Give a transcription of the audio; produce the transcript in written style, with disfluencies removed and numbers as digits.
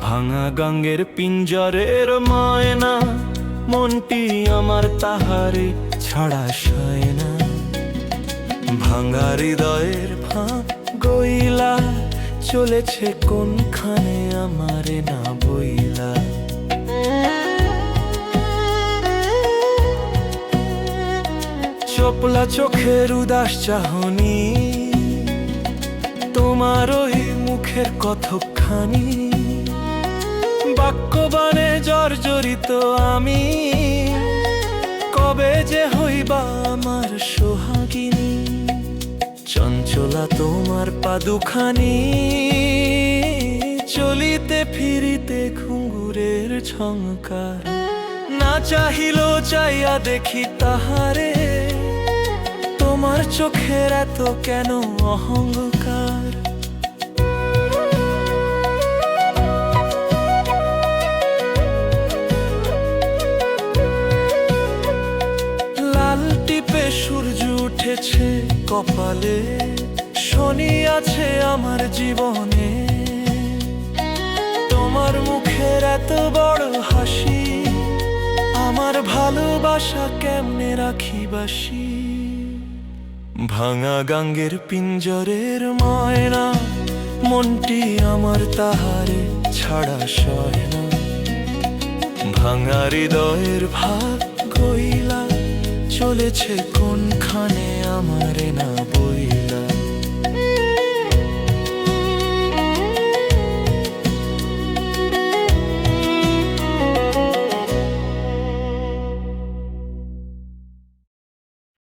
ভাঙা গাঙ্গের পিঞ্জরের ময়না, মনটি আমার তাহারে ছাড়া সয় না। ভাঙা হৃদয়ের ফাঁক গইলা চলেছে কোনখানে আমারে না বইলা। চপলা চোখের উদাস চাহনি, তোমার ওই মুখের কতখানি বাক্যবাণে জর্জরিত আমি। কবে যে হইবা আমার সোহাগিনী, চঞ্চলা তোমার পাদুখানি, চলিতে ফিরিতে ঘুঙুরের ঝংকার। না চাহিলো চাইয়া দেখি তাহারে, তোমার চোখের এত কেন অহংকার। সূর্য উঠেছে কপালে, শনি আছে আমার জীবনে। তোমার মুখের এত বড় হাসি, আমার ভালোবাসা কেমনে রাখি বাসি। ভাঙা গাঙ্গের পিঞ্জরের ময়না, মনটি আমার তাহারে ছাড়া সয় না। ভাঙা হৃদয়ের ভাগ গইলা চলেছে কোনখানে আমারে না বইলা।